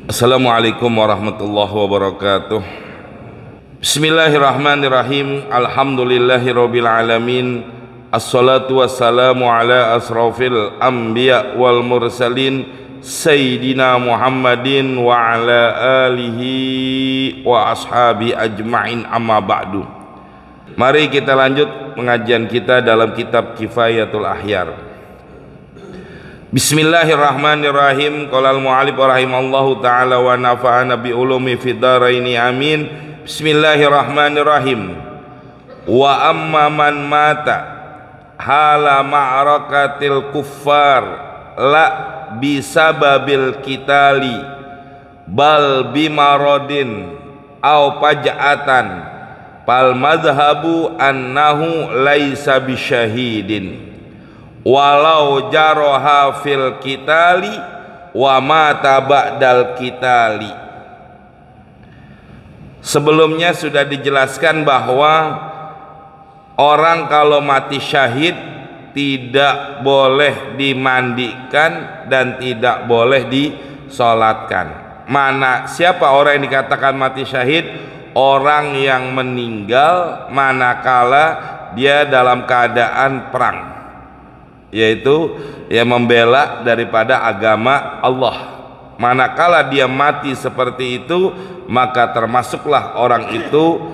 Assalamualaikum warahmatullahi wabarakatuh. Bismillahirrahmanirrahim. Alhamdulillahirabbil alamin. Assalatu wassalamu ala asrafil anbiya wal mursalin Sayyidina Muhammadin wa ala alihi wa ashabi ajma'in, amma ba'du. Mari kita lanjut pengajian kita dalam kitab Kifayatul Ahyar. Bismillahirrahmanirrahim. Qala al-mu'allif rahimallahu ta'ala wa nafa'ana bi ulumi fid dharaini amin. Bismillahirrahmanirrahim. Wa amma man mata hala ma'rakatil kuffar la bisababil kitali bal bimaradin aw paj'atan fal madhhabu annahu laisa bisyahidin walau jaroha fil kitali wa mata ba'dal kitali. Sebelumnya sudah dijelaskan bahwa orang kalau mati syahid tidak boleh dimandikan dan tidak boleh disolatkan. Siapa orang yang dikatakan mati syahid? Orang yang meninggal manakala dia dalam keadaan perang, yaitu membela daripada agama Allah. Manakala dia mati seperti itu, maka termasuklah orang itu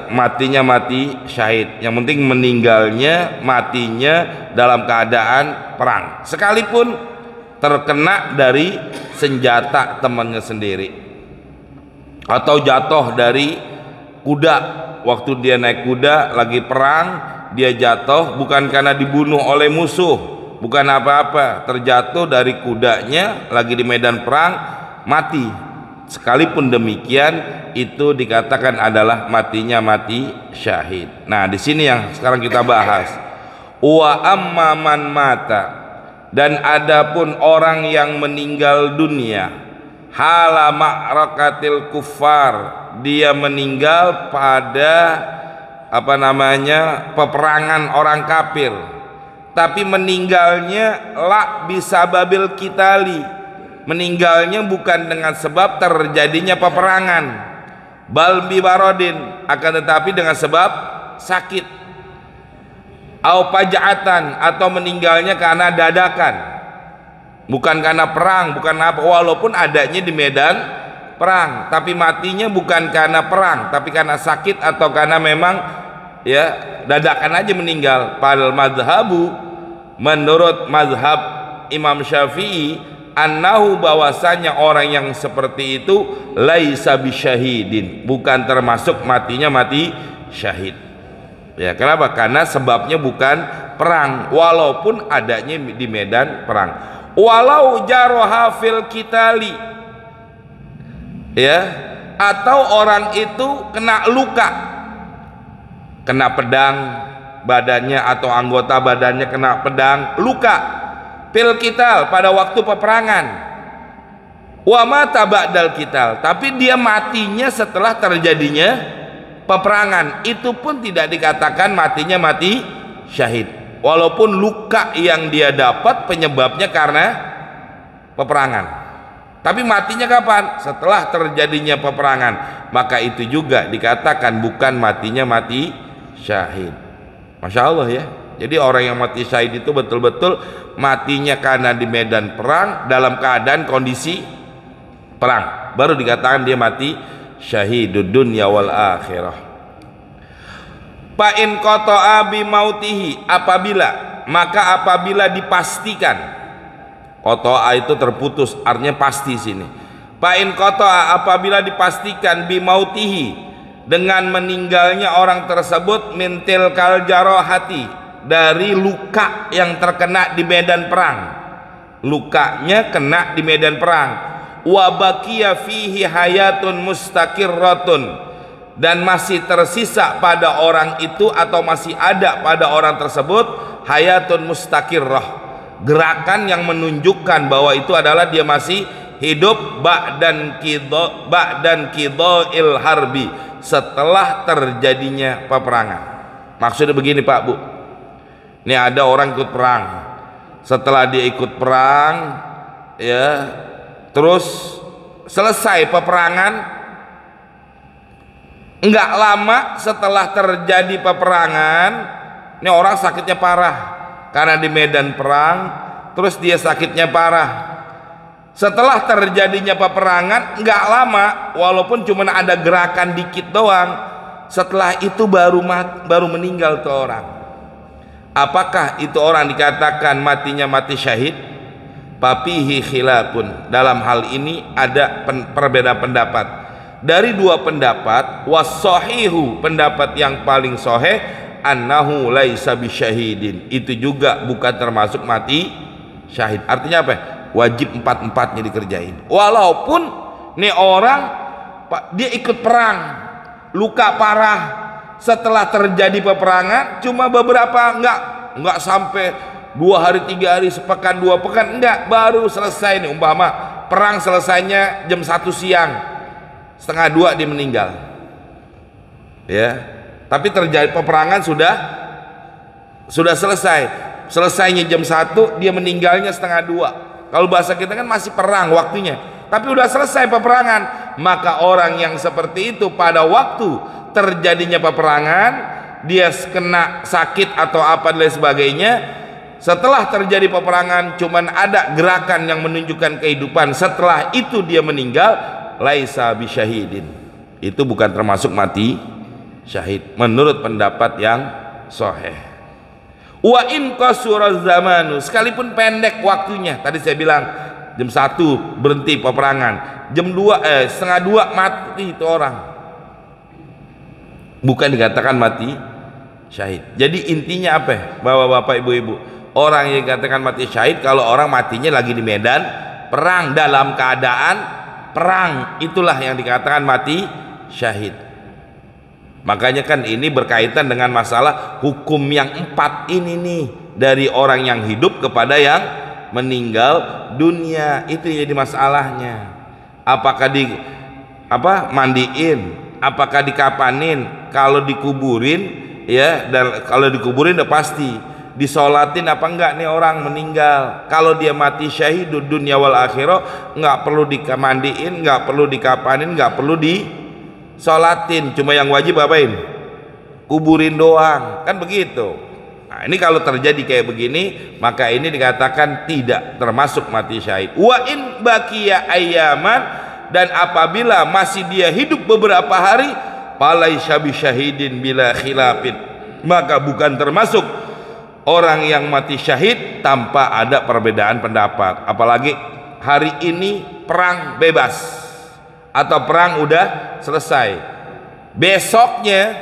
matinya mati syahid. Yang penting meninggalnya, matinya dalam keadaan perang, sekalipun terkena dari senjata temannya sendiri atau jatuh dari kuda. Waktu dia naik kuda lagi perang, dia jatuh bukan karena dibunuh oleh musuh, bukan apa-apa, terjatuh dari kudanya lagi di medan perang, mati. Sekalipun demikian, itu dikatakan adalah matinya mati syahid. Nah, di sini yang sekarang kita bahas. Wa amma man mata, dan adapun orang yang meninggal dunia hala ma'rakatil kuffar, dia meninggal pada peperangan orang kafir, tapi meninggalnya la bisababil kitali, meninggalnya bukan dengan sebab terjadinya peperangan, bal bibarodin, akan tetapi dengan sebab sakit, au paja'atan, atau meninggalnya karena dadakan, bukan karena perang, bukan apa, walaupun adanya di medan perang, tapi matinya bukan karena perang, tapi karena sakit atau karena memang dadakan aja meninggal. Pal madhabu, menurut madhab Imam Syafi'i, annahu, bahwasanya orang yang seperti itu laisa bisyahidin, bukan termasuk matinya mati syahid. Kenapa? Karena sebabnya bukan perang, walaupun adanya di medan perang. Walau jaroha fil kitali, atau orang itu kena luka, kena pedang badannya atau anggota badannya kena pedang, luka fil kital, pada waktu peperangan, wa mata ba'dal kital, tapi dia matinya setelah terjadinya peperangan, itu pun tidak dikatakan matinya mati syahid, walaupun luka yang dia dapat penyebabnya karena peperangan. Tapi matinya kapan? Setelah terjadinya peperangan, maka itu juga dikatakan bukan matinya mati syahid. Masya Allah ya. Jadi orang yang mati syahid itu betul-betul matinya karena di medan perang dalam keadaan kondisi perang, baru dikatakan dia mati syahidud dunya wal akhirah. Fa in qata'a bi mautihi, apabila dipastikan, qata'a itu terputus, artinya pasti sini. Fa in qata'a, apabila dipastikan bi mautihi, dengan meninggalnya orang tersebut, mintil kal jarahati, dari luka yang terkena di medan perang, lukanya kena di medan perang, wa baqiya fihi hayatun mustaqirratun, dan masih tersisa pada orang itu atau masih ada pada orang tersebut hayatun mustaqirrah, gerakan yang menunjukkan bahwa itu adalah dia masih hidup ba'dan qidha'il harbi, setelah terjadinya peperangan. Maksudnya begini Pak Bu, ini ada orang ikut perang, setelah dia ikut perang terus selesai peperangan, enggak lama setelah terjadi peperangan, ini orang sakitnya parah karena di medan perang, terus dia sakitnya parah. Setelah terjadinya peperangan, enggak lama, walaupun cuma ada gerakan dikit doang, setelah itu baru meninggal tuh orang. Apakah itu orang dikatakan matinya mati syahid? Papihi khilafun. Dalam hal ini ada perbedaan pendapat. Dari dua pendapat, was-shahihu, pendapat yang paling sahih, annahu laisa bisyahidin. Itu juga bukan termasuk mati syahid. Artinya apa? Wajib empat-empatnya dikerjain. Walaupun nih orang dia ikut perang, luka parah, setelah terjadi peperangan cuma beberapa, enggak sampai 2 hari 3 hari, sepekan 2 pekan, enggak, baru selesai nih, umpama perang selesainya jam 1 siang, setengah 2 dia meninggal, ya. Tapi terjadi peperangan sudah selesainya jam 1, dia meninggalnya setengah 2. Kalau bahasa kita kan masih perang waktunya, tapi udah selesai peperangan. Maka orang yang seperti itu pada waktu terjadinya peperangan, dia kena sakit atau apa dan lain sebagainya, setelah terjadi peperangan cuman ada gerakan yang menunjukkan kehidupan, setelah itu dia meninggal, laisa bisyahidin. Itu bukan termasuk mati syahid menurut pendapat yang sahih. Wa in qasura zamanu, sekalipun pendek waktunya. Tadi saya bilang jam 1 berhenti peperangan, jam 2 setengah 2 mati itu orang, bukan dikatakan mati syahid. Jadi intinya apa, bapak-bapak, ibu-ibu, orang yang dikatakan mati syahid kalau orang matinya lagi di medan perang, dalam keadaan perang, itulah yang dikatakan mati syahid. Makanya kan ini berkaitan dengan masalah hukum yang 4 ini nih, dari orang yang hidup kepada yang meninggal dunia. Itu jadi masalahnya. Apakah mandiin, apakah dikapanin, kalau dikuburin ya, dan kalau dikuburin udah pasti disolatin apa enggak nih orang meninggal. Kalau dia mati syahidud dunia wal akhirah, enggak perlu dimandiin, enggak perlu dikapanin, enggak perlu disolatin, cuma yang wajib apain? Kuburin doang, kan begitu. Nah, ini kalau terjadi kayak begini, maka ini dikatakan tidak termasuk mati syahid. Wa in baqiya ayyaman, dan apabila masih dia hidup beberapa hari, falaisa bisyahidin bila khilafin, maka bukan termasuk orang yang mati syahid tanpa ada perbedaan pendapat. Apalagi hari ini perang bebas atau perang udah selesai, besoknya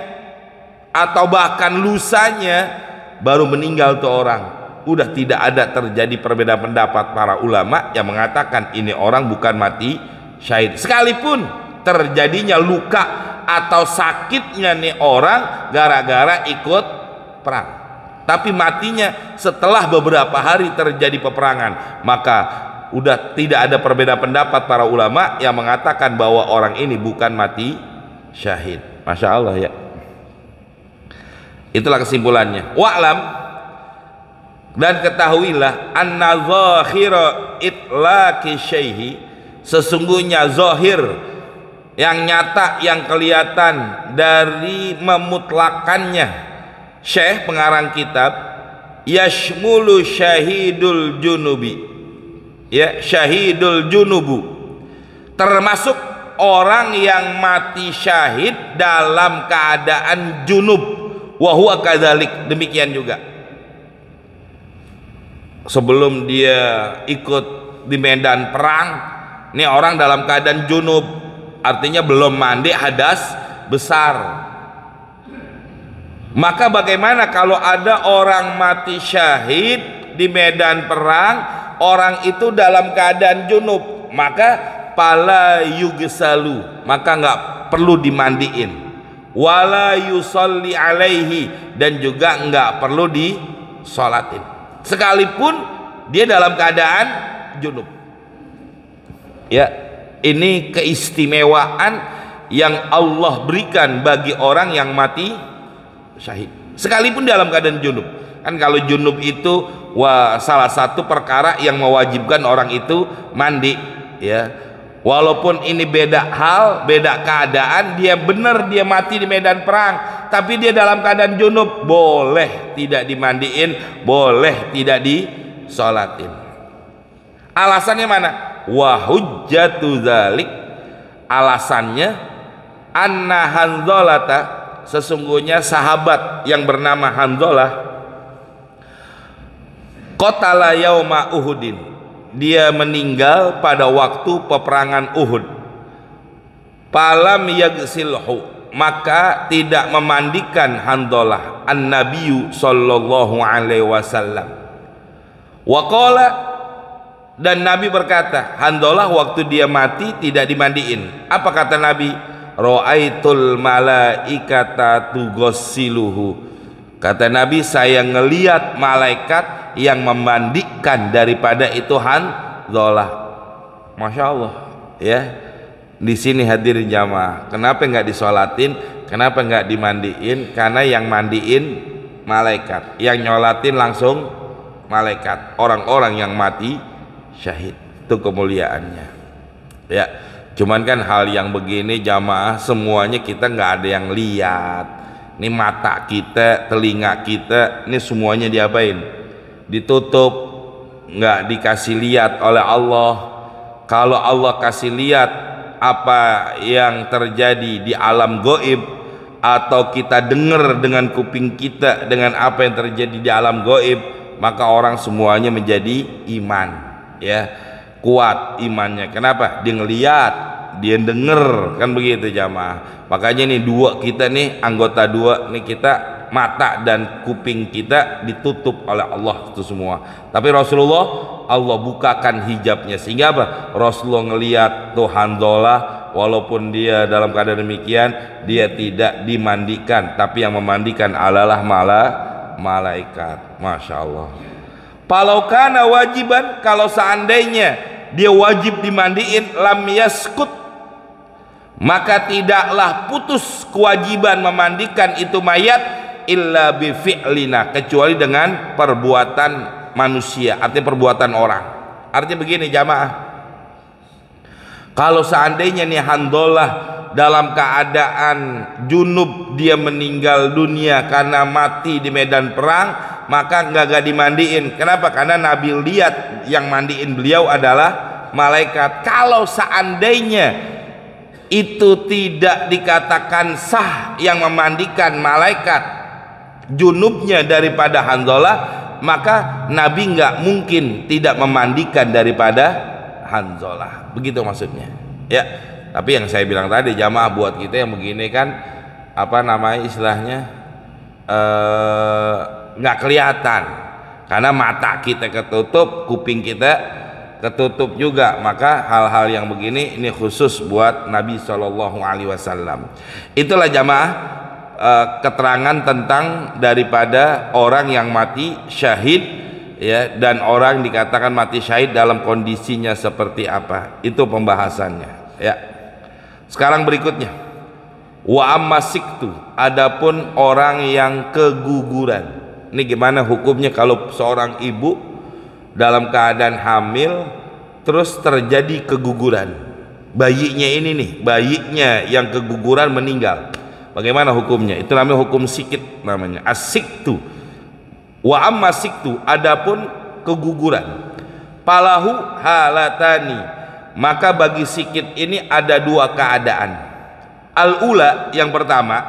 atau bahkan lusanya baru meninggal tuh orang, udah tidak ada terjadi perbedaan pendapat para ulama yang mengatakan ini orang bukan mati syahid, sekalipun terjadinya luka atau sakitnya nih orang gara-gara ikut perang, tapi matinya setelah beberapa hari terjadi peperangan, maka udah tidak ada perbedaan pendapat para ulama yang mengatakan bahwa orang ini bukan mati syahid. Masya Allah ya. Itulah kesimpulannya. Wa'lam, dan ketahuilah, anna zahira itlaqi syaihi, sesungguhnya zahir yang nyata, yang kelihatan dari memutlakannya syekh pengarang kitab, yashmulu syahidul junubi, ya, syahidul junubu, termasuk orang yang mati syahid dalam keadaan junub, wa huwa kadzalik, demikian juga sebelum dia ikut di medan perang, ini orang dalam keadaan junub, artinya belum mandi hadas besar. Maka bagaimana kalau ada orang mati syahid di medan perang, orang itu dalam keadaan junub, maka pala yugsalu, maka enggak perlu dimandiin, wala yusalli alaihi, dan juga enggak perlu disolatin, sekalipun dia dalam keadaan junub. Ya, ini keistimewaan yang Allah berikan bagi orang yang mati syahid, sekalipun dalam keadaan junub. Kan kalau junub itu salah satu perkara yang mewajibkan orang itu mandi, ya. Walaupun ini beda hal, beda keadaan, dia benar dia mati di medan perang, tapi dia dalam keadaan junub, boleh tidak dimandiin, boleh tidak disolatin. Alasannya mana? Wa hujjatu dzalik, alasannya anna Hanzalata, sesungguhnya sahabat yang bernama Hanzalah, qatala yauma Uhudin, dia meninggal pada waktu peperangan Uhud. Falam yagsilhu, maka tidak memandikan Hanzalah an-nabiyyu sallallahu alaihi wasallam. Wa qala, dan Nabi berkata, Hanzalah waktu dia mati tidak dimandiin. Apa kata Nabi? Ra'aitul malaikata tughassiluhu. Kata Nabi, saya ngelihat malaikat yang memandikan daripada itu Hanzalah. Masya Allah, ya. Di sini hadirin jamaah, kenapa nggak disolatin? Kenapa nggak dimandiin? Karena yang mandiin malaikat, yang nyolatin langsung malaikat. Orang-orang yang mati syahid, itu kemuliaannya. Ya, cuman kan hal yang begini jamaah semuanya kita nggak ada yang lihat. Ini mata kita, telinga kita, ini semuanya diapain? Ditutup, nggak dikasih lihat oleh Allah. Kalau Allah kasih lihat apa yang terjadi di alam gaib, atau kita dengar dengan kuping kita dengan apa yang terjadi di alam gaib, maka orang semuanya menjadi iman, ya, kuat imannya. Kenapa? Dia ngelihat, dia denger, kan begitu jamaah. Makanya nih dua kita nih, anggota dua nih kita, mata dan kuping kita ditutup oleh Allah itu semua. Tapi Rasulullah, Allah bukakan hijabnya, sehingga apa? Rasulullah ngelihat tuh Hanzalah, walaupun dia dalam keadaan demikian, dia tidak dimandikan, tapi yang memandikan adalah malaikat. Masya Allah. Palaukana wajiban, kalau seandainya dia wajib dimandiin, lam yaskut, maka tidaklah putus kewajiban memandikan itu mayat illa bi fi'lina, kecuali dengan perbuatan manusia, artinya perbuatan orang. Artinya begini jamaah, kalau seandainya nih Hanzalah dalam keadaan junub, dia meninggal dunia karena mati di medan perang, maka nggak dimandiin. Kenapa? Karena Nabi lihat yang mandiin beliau adalah malaikat. Kalau seandainya itu tidak dikatakan sah yang memandikan malaikat junubnya daripada Hanzalah, maka Nabi nggak mungkin tidak memandikan daripada Hanzalah. Begitu maksudnya, ya. Tapi yang saya bilang tadi jamaah, buat kita yang begini kan, apa namanya istilahnya, nggak kelihatan karena mata kita ketutup, kuping kita ketutup juga, maka hal-hal yang begini ini khusus buat Nabi Shallallahu Alaihi Wasallam. Itulah jamaah keterangan tentang daripada orang yang mati syahid, ya, dan orang dikatakan mati syahid dalam kondisinya seperti apa. Itu pembahasannya, ya. Sekarang berikutnya, wa amma siktu, adapun orang yang keguguran. Ini gimana hukumnya kalau seorang ibu dalam keadaan hamil terus terjadi keguguran, bayinya ini nih, bayinya yang keguguran meninggal, bagaimana hukumnya? Itu namanya hukum sikit, namanya asiktu. Wa amma siktu, adapun keguguran, palahu halatani, maka bagi sikit ini ada dua keadaan. Al-ula, yang pertama,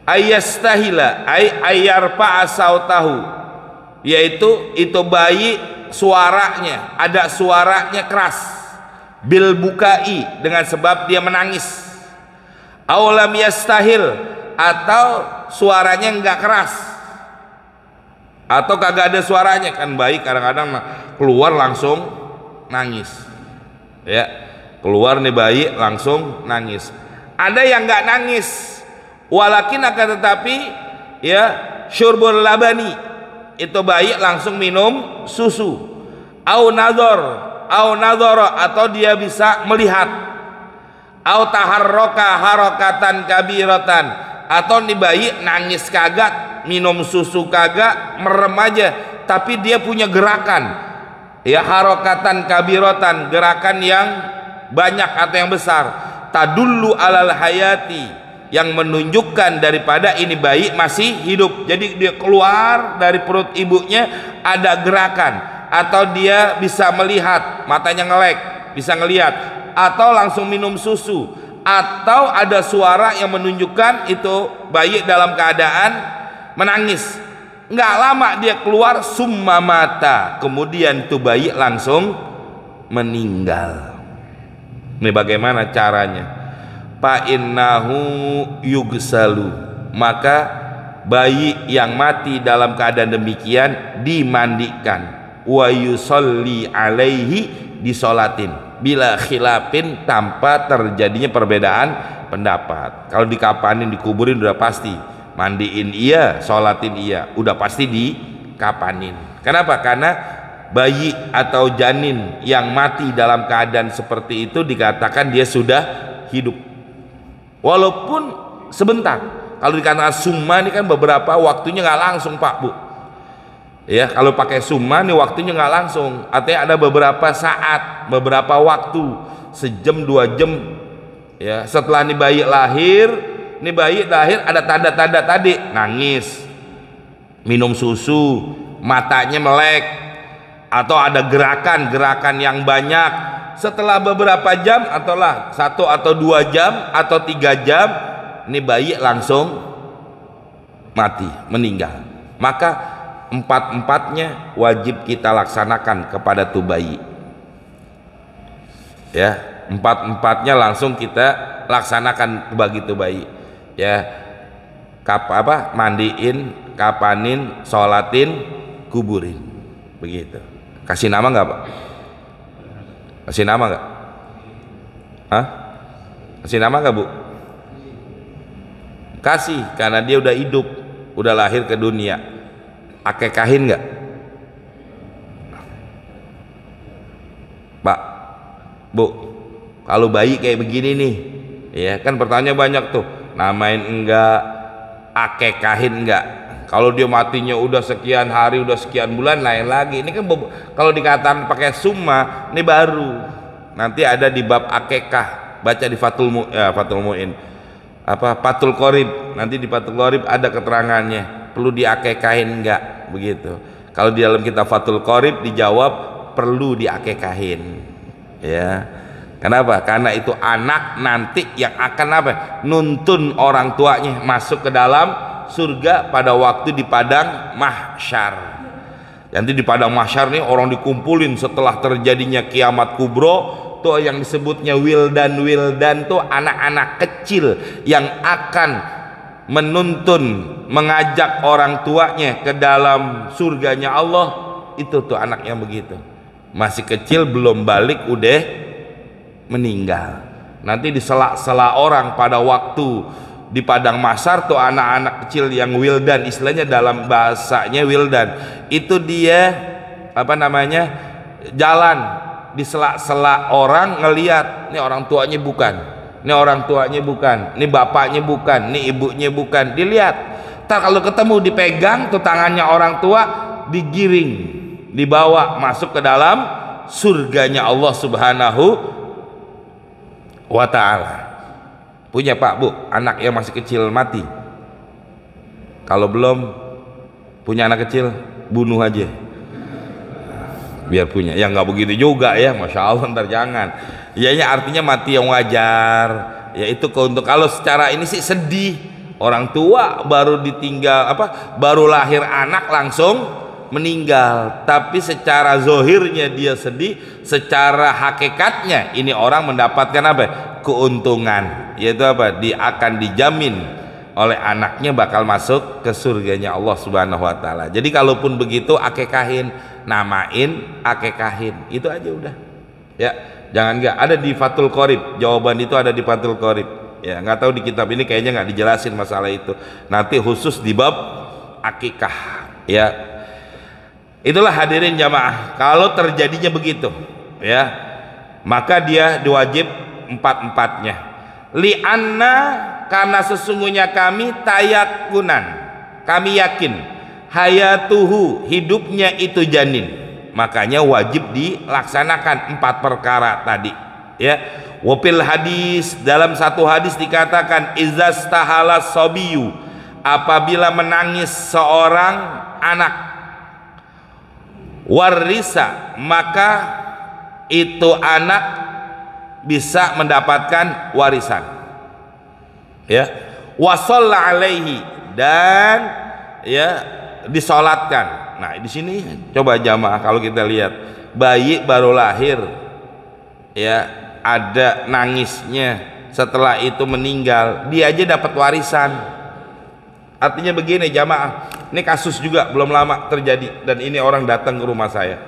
ayastahila ay ayarfa sautahu, yaitu itu bayi suaranya, ada suaranya keras, bil bukai, dengan sebab dia menangis. Aulam yastahil, atau suaranya enggak keras, atau kagak ada suaranya. Kan bayi kadang-kadang keluar langsung nangis, ya, keluar nih bayi langsung nangis. Ada yang enggak nangis, walakin akan tetapi, ya, syurbul labani, itu bayi langsung minum susu. Au nadhara, atau dia bisa melihat. Au taharroka harokatan kabiratan, atau nih bayi nangis kagak, minum susu kagak, merem aja, tapi dia punya gerakan, ya harokatan kabirotan, gerakan yang banyak atau yang besar, tadullu alal hayati, yang menunjukkan daripada ini bayi masih hidup. Jadi dia keluar dari perut ibunya ada gerakan, atau dia bisa melihat, matanya ngelek, bisa ngelihat, atau langsung minum susu, atau ada suara yang menunjukkan itu bayi dalam keadaan menangis. Nggak lama dia keluar, summa mata, kemudian itu bayi langsung meninggal. Ini bagaimana caranya? Fa innahu yugsalu, maka bayi yang mati dalam keadaan demikian dimandikan, wa yusolli alaihi, disolatin, bila khilafin, tanpa terjadinya perbedaan pendapat. Kalau dikapanin, dikuburin udah pasti, mandiin iya, sholatin iya, udah pasti dikapanin. Kenapa? Karena bayi atau janin yang mati dalam keadaan seperti itu dikatakan dia sudah hidup, walaupun sebentar. Kalau dikatakan summa ini kan beberapa waktunya nggak langsung Pak Bu, ya. Kalau pakai summa nih waktunya nggak langsung, artinya ada beberapa saat, beberapa waktu, sejam 2 jam, ya. Setelah nih bayi lahir, ada tanda-tanda tadi, nangis, minum susu, matanya melek, atau ada gerakan-gerakan yang banyak. Setelah beberapa jam, atau 1 atau 2 jam atau 3 jam, ini bayi langsung mati, meninggal. Maka 4-4-nya wajib kita laksanakan kepada tuh bayi, ya. 4-4-nya langsung kita laksanakan bagi tuh bayi, ya. Mandiin, kapanin, sholatin, kuburin, begitu. Kasih nama nggak Pak? Kasih nama nggak? Hah? Kasih nama nggak Bu? Kasih, karena dia udah hidup, udah lahir ke dunia. Akekahin nggak Pak, Bu? Kalau bayi kayak begini nih, ya kan pertanyaan banyak tuh, namain enggak, akekahin enggak. Kalau dia matinya udah sekian hari, udah sekian bulan, lain lagi. Ini kan kalau dikatakan pakai summa, ini baru. Nanti ada di bab akekah, baca di Fathul Mu'in, Fathul Qorib. Nanti di Fathul Qorib ada keterangannya, perlu diakekahin enggak, begitu. Kalau di dalam kitab Fathul Qorib dijawab perlu diakekahin, ya. Kenapa? Karena itu anak nanti yang akan nuntun orang tuanya masuk ke dalam surga pada waktu di padang mahsyar. Nanti di padang mahsyar nih orang dikumpulin setelah terjadinya kiamat kubro, tuh yang disebutnya wildan tuh anak-anak kecil yang akan menuntun, mengajak orang tuanya ke dalam surganya Allah. Itu tuh anak yang begitu, masih kecil, belum balik, udah meninggal. Nanti di sela-sela orang pada waktu di padang mahsyar tuh anak-anak kecil yang wildan, istilahnya dalam bahasanya wildan, itu dia jalan di sela-sela orang, ngelihat nih orang tuanya bukan, ini orang tuanya bukan, ini bapaknya bukan, ini ibunya bukan, dilihat. Ntar kalau ketemu dipegang tuh tangannya orang tua, digiring, dibawa masuk ke dalam surganya Allah Subhanahu wa ta'ala. Punya Pak Bu anak yang masih kecil mati? Kalau belum punya anak kecil, bunuh aja biar punya. Ya nggak begitu juga ya, Masya Allah, ntar jangan. Ya ini artinya mati yang wajar, ya itu untuk kalau secara ini sih sedih. Orang tua baru ditinggal baru lahir anak langsung meninggal, tapi secara zohirnya dia sedih, secara hakikatnya ini orang mendapatkan keuntungan, yaitu dia akan dijamin oleh anaknya bakal masuk ke surganya Allah Subhanahu wa ta'ala. Jadi kalaupun begitu, akekahin, namain, akekahin, itu aja udah, ya. Jangan nggak ada di Fathul Qorib, jawaban itu ada di Fathul Qorib, ya. Nggak tahu di kitab ini kayaknya nggak dijelasin masalah itu, nanti khusus di bab akikah, ya. Itulah hadirin jamaah, kalau terjadinya begitu, ya, maka dia diwajib 4-4-nya. Li'anna, karena sesungguhnya kami tayakunan, kami yakin hayatuhu, hidupnya itu janin, makanya wajib dilaksanakan 4 perkara tadi, ya. Wafil hadis, dalam satu hadis dikatakan izastahala sobiyu, apabila menangis seorang anak, warisa, maka itu anak bisa mendapatkan warisan, ya. Wasalla alaihi, dan ya disolatkan. Nah di sini coba jamaah, kalau kita lihat bayi baru lahir, ya ada nangisnya, setelah itu meninggal, dia aja dapat warisan. Artinya begini jamaah, ini kasus juga belum lama terjadi, dan ini orang datang ke rumah saya.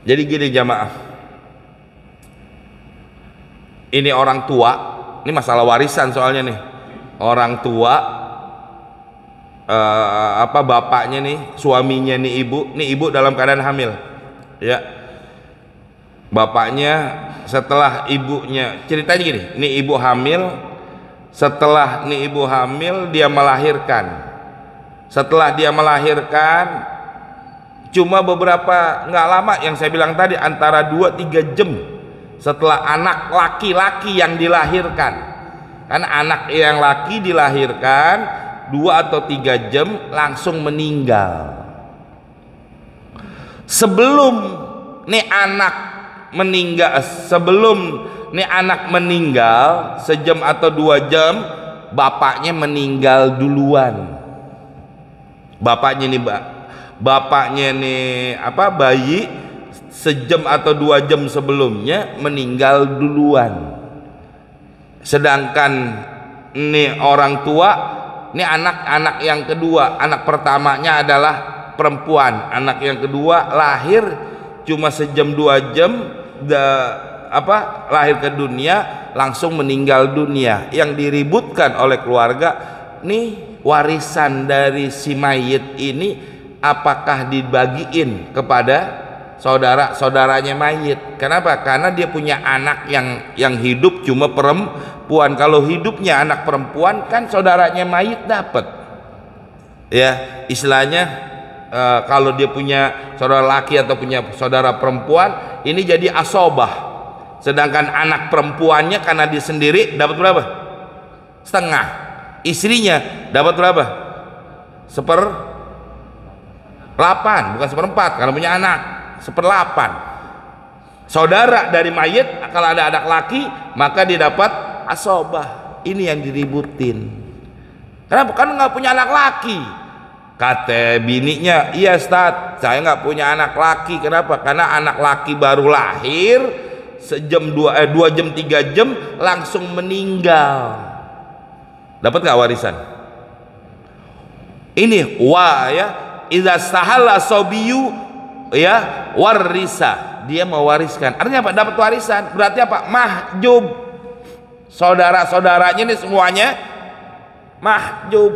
Jadi gini jamaah, ini orang tua, ini masalah warisan soalnya nih. Orang tua, bapaknya nih, suaminya nih ibu dalam keadaan hamil, ya. Bapaknya setelah ibunya, ceritanya gini, nih ibu hamil, setelah nih ibu hamil dia melahirkan. Setelah dia melahirkan, cuma beberapa, nggak lama yang saya bilang tadi, antara 2-3 jam setelah anak laki-laki yang dilahirkan. Karena anak yang laki dilahirkan 2 atau 3 jam langsung meninggal. Sebelum nih anak meninggal, sejam atau 2 jam, bapaknya meninggal duluan. Bapaknya nih bayi sejam atau 2 jam sebelumnya meninggal duluan. Sedangkan ini orang tua, ini anak yang kedua, anak pertamanya adalah perempuan, anak yang kedua lahir cuma sejam 2 jam, lahir ke dunia langsung meninggal dunia. Yang diributkan oleh keluarga, nih warisan dari si mayit ini apakah dibagiin kepada saudara-saudaranya mayit. Kenapa? Karena dia punya anak yang hidup cuma perempuan. Kalau hidupnya anak perempuan, kan saudaranya mayit dapat. Ya, istilahnya kalau dia punya saudara laki atau punya saudara perempuan, ini jadi asobah. Sedangkan anak perempuannya karena dia sendiri dapat berapa? Setengah. Istrinya dapat berapa? 1/8, bukan 1/4 karena punya anak. 1/8. Saudara dari mayit kalau ada anak laki maka dia dapat asobah. Ini yang diributin. Kenapa? Kan nggak punya anak laki. Kata bininya, iya Ustaz, saya nggak punya anak laki. Kenapa? Karena anak laki baru lahir, sejam 2 jam 3 jam langsung meninggal. Dapat nggak warisan? Ini ya, idza stahala sobiyu, ya, warisa, dia mewariskan. Artinya apa? Dapat warisan. Berarti apa? Mahjub. Saudara-saudaranya ini semuanya mahjub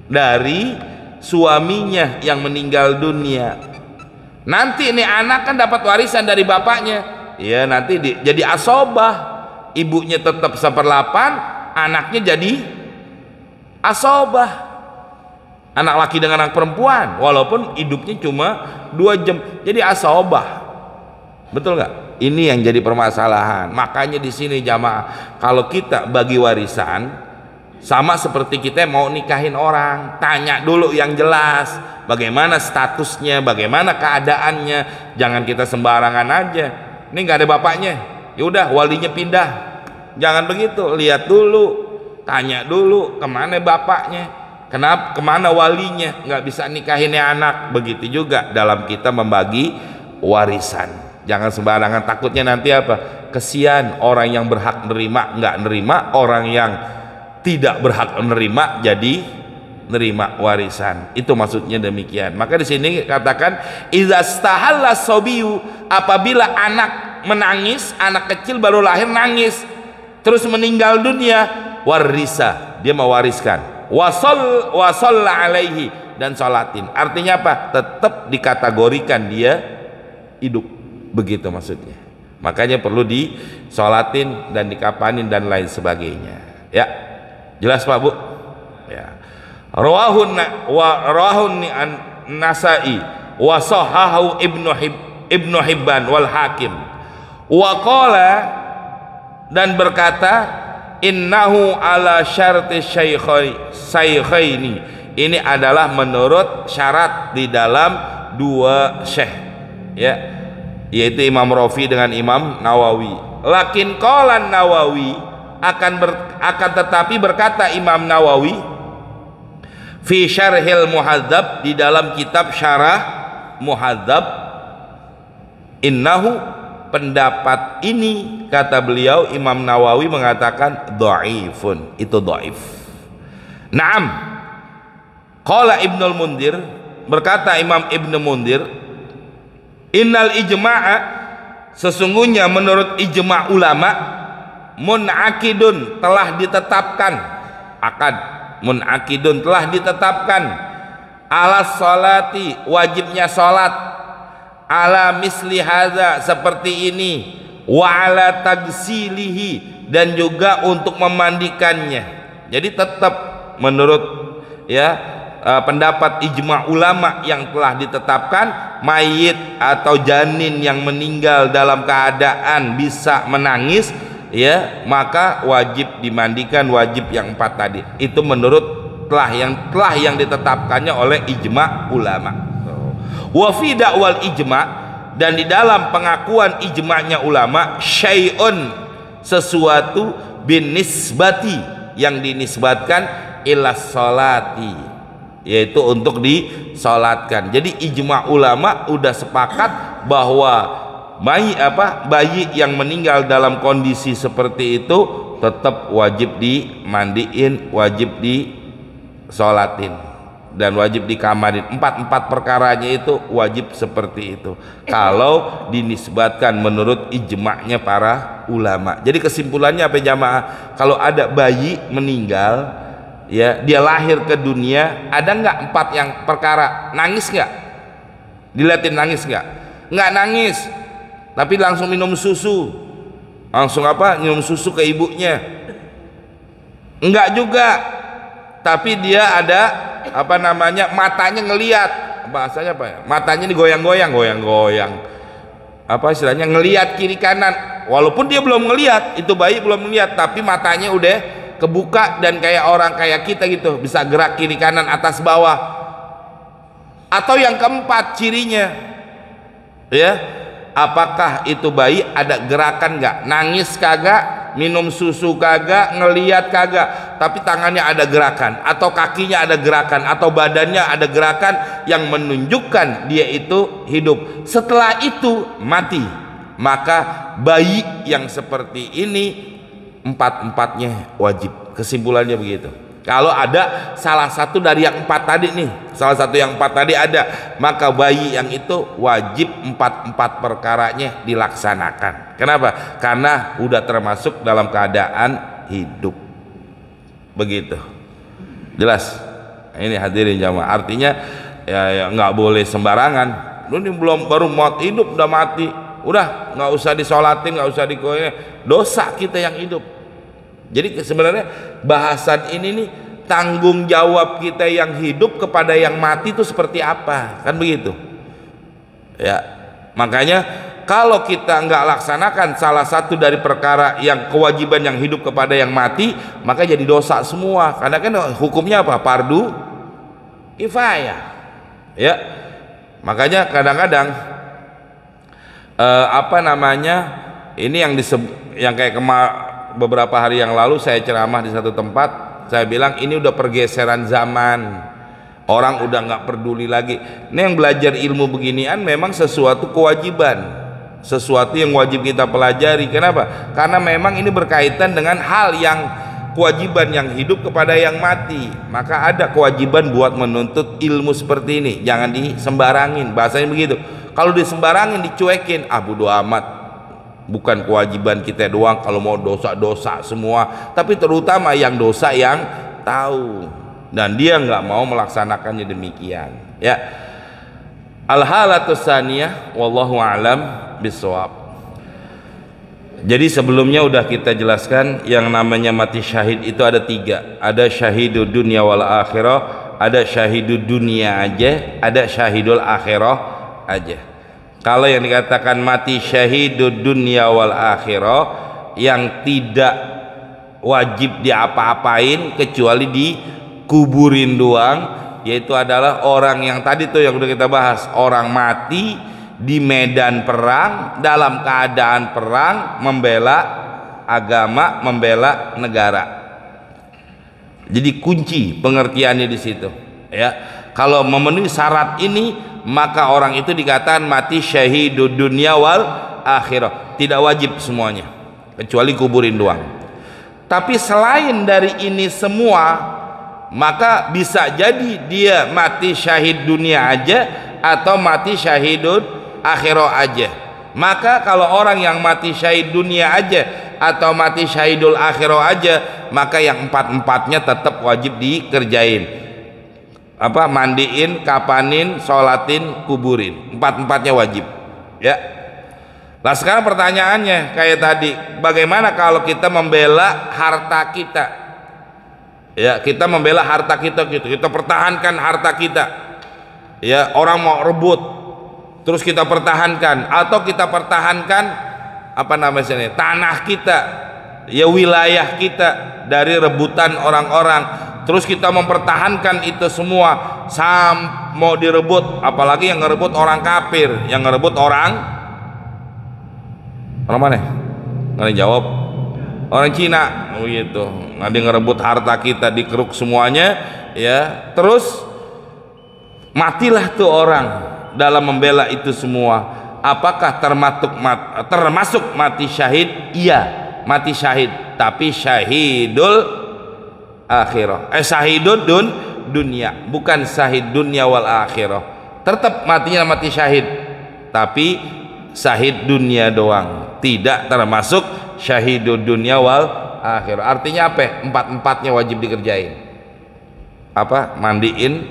dari suaminya yang meninggal dunia. Nanti ini anak kan dapat warisan dari bapaknya, ya, nanti jadi asobah. Ibunya tetap 1/8, anaknya jadi asobah. Anak laki dengan anak perempuan, walaupun hidupnya cuma 2 jam, jadi asobah. Betul nggak? Ini yang jadi permasalahan. Makanya di sini jamaah, kalau kita bagi warisan, sama seperti kita mau nikahin orang, tanya dulu yang jelas, bagaimana statusnya, bagaimana keadaannya. Jangan kita sembarangan aja. Ini nggak ada bapaknya, yaudah walinya pindah. Jangan begitu, lihat dulu, tanya dulu kemana bapaknya, kenapa, kemana walinya. Nggak bisa nikahinnya anak. Begitu juga dalam kita membagi warisan. Jangan sembarangan, takutnya nanti apa? Kesian orang yang berhak nerima nggak nerima, orang yang tidak berhak menerima jadi nerima warisan. Itu maksudnya demikian. Maka di sini katakan idza stahalla sobiyu, apabila anak menangis, anak kecil baru lahir nangis terus meninggal dunia, warisa, dia mewariskan, wasalla alaihi, dan sholatin. Artinya apa? Tetap dikategorikan dia hidup. Begitu maksudnya. Makanya perlu disolatin dan dikapanin dan lain sebagainya. Ya, jelas Pak Bu? Ya. Rawahun Nasai wa sahahu Ibnu Hibban wal Hakim. Wa qala, dan berkata, innahu ala syarti syaikhaini, ini adalah menurut syarat di dalam dua syekh, ya, yaitu Imam Rafi dengan Imam Nawawi. Lakin qala Nawawi, akan tetapi berkata Imam Nawawi fi syarhil muhadzab, di dalam kitab syarah muhadzab, innahu, pendapat ini, kata beliau Imam Nawawi mengatakan dhaifun, itu dhaif. Naam, qala Ibnul Mundir, berkata Imam Ibnu Mundir, innal ijma'a, sesungguhnya menurut ijma' ulama, munakidun, telah ditetapkan, akad munakidun, telah ditetapkan, ala salati, wajibnya salat, ala misli hadza, seperti ini, wa ala tagsilihi, dan juga untuk memandikannya. Jadi tetap menurut, ya, pendapat ijma' ulama yang telah ditetapkan, mayit atau janin yang meninggal dalam keadaan bisa menangis, ya, maka wajib dimandikan, wajib yang 4 tadi. Itu menurut telah yang ditetapkannya oleh ijma' ulama. Wa fi da'wal ijma', dan di dalam pengakuan ijma'nya ulama, syai'un, sesuatu, bin nisbati, yang dinisbatkan ila sholati, yaitu untuk disolatkan. Jadi ijma' ulama udah sepakat bahwa bayi yang meninggal dalam kondisi seperti itu tetap wajib dimandiin, wajib disolatin, dan wajib dikamarin. Empat perkaranya itu wajib seperti itu kalau dinisbatkan menurut ijma'nya para ulama. Jadi kesimpulannya apa jamaah? Kalau ada bayi meninggal, ya, dia lahir ke dunia, ada nggak 4 yang perkara? Nangis nggak? Dilihatin nangis nggak? Nggak nangis, tapi langsung minum susu, langsung minum susu ke ibunya. Enggak juga, tapi dia ada matanya ngelihat, bahasanya apa ya, matanya digoyang-goyang, istilahnya ngelihat kiri kanan, walaupun dia belum ngelihat, itu bayi belum ngelihat, tapi matanya udah kebuka dan kayak orang kayak kita gitu, bisa gerak kiri kanan atas bawah. Atau yang keempat cirinya, ya, apakah itu bayi ada gerakan nggak? Nangis kagak, minum susu kagak, ngelihat kagak, tapi tangannya ada gerakan, atau kakinya ada gerakan, atau badannya ada gerakan yang menunjukkan dia itu hidup. Setelah itu mati, maka bayi yang seperti ini 4-4-nya wajib. Kesimpulannya begitu. Kalau ada salah satu dari yang 4 tadi nih, salah satu yang 4 tadi ada, maka bayi yang itu wajib 4 perkaranya dilaksanakan. Kenapa? Karena udah termasuk dalam keadaan hidup. Begitu. Jelas? Ini hadirin jamaah. Artinya ya nggak boleh sembarangan. Ini baru mau hidup udah mati, udah nggak usah disolatin, nggak usah dikoin. Dosa kita yang hidup. Jadi sebenarnya bahasan ini nih, tanggung jawab kita yang hidup kepada yang mati itu seperti apa, kan begitu ya. Makanya kalau kita nggak laksanakan salah satu dari perkara yang kewajiban yang hidup kepada yang mati, maka jadi dosa semua. Karena kan hukumnya apa? Fardu kifayah ya. Makanya kadang-kadang ini yang kayak beberapa hari yang lalu saya ceramah di satu tempat, saya bilang ini udah pergeseran zaman, orang udah nggak peduli lagi. Ini yang belajar ilmu beginian memang sesuatu kewajiban, sesuatu yang wajib kita pelajari. Kenapa? Karena memang ini berkaitan dengan hal yang kewajiban yang hidup kepada yang mati. Maka ada kewajiban buat menuntut ilmu seperti ini, jangan disembarangin, bahasanya begitu. Kalau disembarangin, dicuekin, bodo amat. Bukan kewajiban kita doang, kalau mau dosa-dosa semua, tapi terutama yang dosa yang tahu dan dia nggak mau melaksanakannya demikian ya. Al-halatus tsaniyah wallahu a'lam bishawab. Jadi sebelumnya udah kita jelaskan yang namanya mati syahid itu ada 3, ada syahidud dunya wal akhirah, ada syahidud dunia aja, ada syahidul akhirah aja. Kalau yang dikatakan mati syahidud dunia wal akhirah, yang tidak wajib diapa-apain kecuali dikuburin doang, yaitu adalah orang yang tadi tuh yang udah kita bahas, orang mati di medan perang dalam keadaan perang, membela agama, membela negara. Jadi kunci pengertiannya di situ, ya. Kalau memenuhi syarat ini, maka orang itu dikatakan mati syahidud dunia wal akhirah. Tidak wajib semuanya, kecuali kuburin doang. Tapi selain dari ini semua, maka bisa jadi dia mati syahid dunia aja atau mati syahidud akhirah aja. Maka kalau orang yang mati syahid dunia aja atau mati syahidul akhirah aja, maka yang empat-empatnya tetap wajib dikerjain. Apa? Mandiin, kapanin, sholatin, kuburin. Empat-empatnya wajib, ya. Nah sekarang pertanyaannya kayak tadi, bagaimana kalau kita membela harta kita? Ya, kita membela harta kita gitu, kita pertahankan harta kita. Ya, orang mau rebut, terus kita pertahankan, atau kita pertahankan apa namanya, tanah kita, ya wilayah kita dari rebutan orang-orang. Terus kita mempertahankan itu semua, mau direbut, apalagi yang ngerebut orang kafir, yang ngerebut orang mana? Nggak jawab. Orang Cina, gitu. Ada yang ngerebut harta kita, dikeruk semuanya, ya. Terus matilah tuh orang dalam membela itu semua. Apakah termasuk mati syahid? Iya, mati syahid, tapi syahidul akhirah. Syahidud dunia, bukan syahid dunia wal akhirah. Tetap matinya mati syahid, tapi syahid dunia doang, tidak termasuk syahidud dunia wal akhirah. Artinya apa? Empat-empatnya wajib dikerjain. Apa? Mandiin,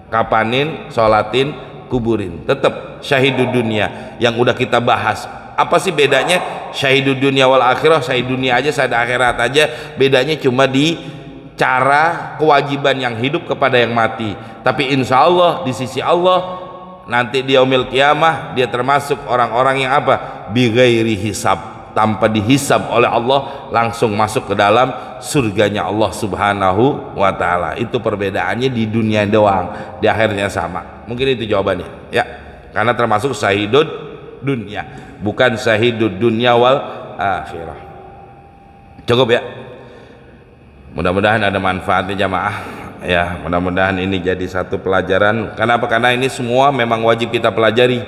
kapanin, sholatin, kuburin. Tetap syahidud dunia yang udah kita bahas. Apa sih bedanya syahidud dunia wal akhirah? Syahid dunia aja, syahid akhirat aja. Bedanya cuma di cara kewajiban yang hidup kepada yang mati. Tapi insya Allah di sisi Allah nanti di yaumil kiamah dia termasuk orang-orang yang apa? Bighairi hisab, tanpa dihisab oleh Allah, langsung masuk ke dalam surganya Allah subhanahu wa ta'ala. Itu perbedaannya di dunia doang, di akhirnya sama. Mungkin itu jawabannya, ya. Karena termasuk syahidud dunia, bukan syahidud dunia wal akhirah. Cukup ya. Mudah-mudahan ada manfaatnya jamaah, ya. Mudah-mudahan ini jadi satu pelajaran. Kenapa? Karena ini semua memang wajib kita pelajari.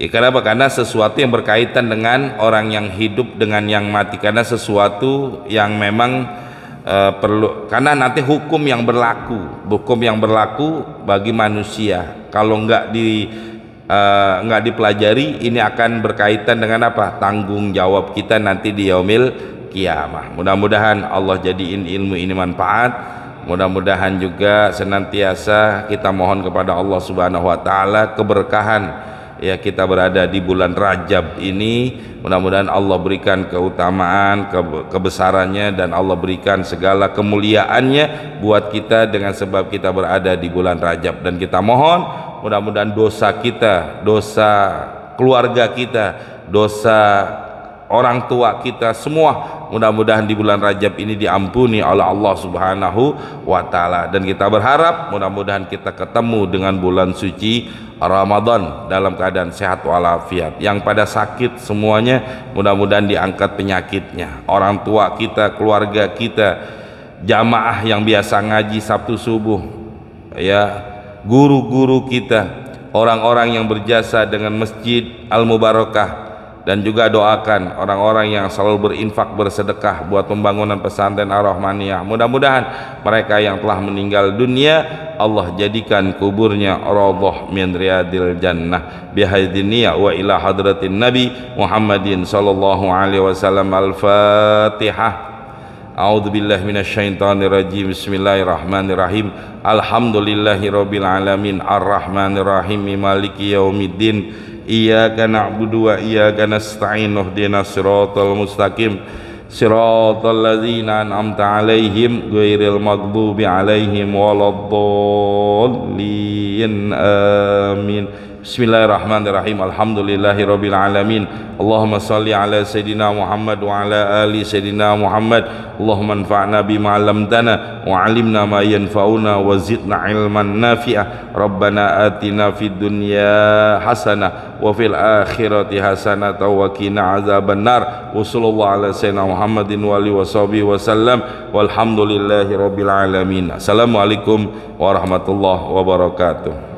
Ya, kenapa? Karena sesuatu yang berkaitan dengan orang yang hidup dengan yang mati, karena sesuatu yang memang perlu, karena nanti hukum yang berlaku bagi manusia kalau nggak dipelajari, ini akan berkaitan dengan apa? Tanggung jawab kita nanti di yaumil kiamah. Mudah-mudahan Allah jadiin ilmu ini manfaat. Mudah-mudahan juga senantiasa kita mohon kepada Allah subhanahu wa ta'ala keberkahan, ya, kita berada di bulan Rajab ini. Mudah-mudahan Allah berikan keutamaan, kebesarannya, dan Allah berikan segala kemuliaannya buat kita dengan sebab kita berada di bulan Rajab. Dan kita mohon mudah-mudahan dosa kita, dosa keluarga kita, dosa orang tua kita semua, mudah-mudahan di bulan Rajab ini diampuni oleh Allah subhanahu wa ta'ala. Dan kita berharap mudah-mudahan kita ketemu dengan bulan suci Ramadan dalam keadaan sehat walafiat. Yang pada sakit semuanya mudah-mudahan diangkat penyakitnya. Orang tua kita, keluarga kita, jamaah yang biasa ngaji Sabtu subuh, ya, guru-guru kita, orang-orang yang berjasa dengan Masjid Al-Mubarakah, dan juga doakan orang-orang yang selalu berinfak bersedekah buat pembangunan pesantren Ar-Rahmaniyah. Mudah-mudahan mereka yang telah meninggal dunia Allah jadikan kuburnya raudhah min riyadil jannah bihadiniya wa ila hadratin Nabi Muhammadin sallallahu alaihi wasallam. Al-Fatihah. A'udzu billahi minasyaitonir rajim. Bismillahirrahmanirrahim. Alhamdulillahirabbil alamin arrahmanir rahim maliki yaumiddin. Iyyaka na'budu wa iyyaka nasta'in ihdinas siratal mustaqim siratal ladzina an'amta 'alaihim ghairil maghdubi 'alaihim waladdallin. Amin. Bismillahirrahmanirrahim. Alhamdulillahirabbil alamin. Allahumma shalli ala sayidina Muhammad wa ala ali sayidina Muhammad. Allahumma anfa'na bima 'allamtana wa 'allimna ma yanfa'una wa zidna 'ilman nafi'a. Rabbana atina fid dunya hasanah wa fil akhirati hasanah wa qina azabannar. Wa sallallahu ala sayyidina Muhammadin wa alihi washabihi wasallam. Walhamdulillahirabbil alamin. Assalamualaikum warahmatullahi wabarakatuh.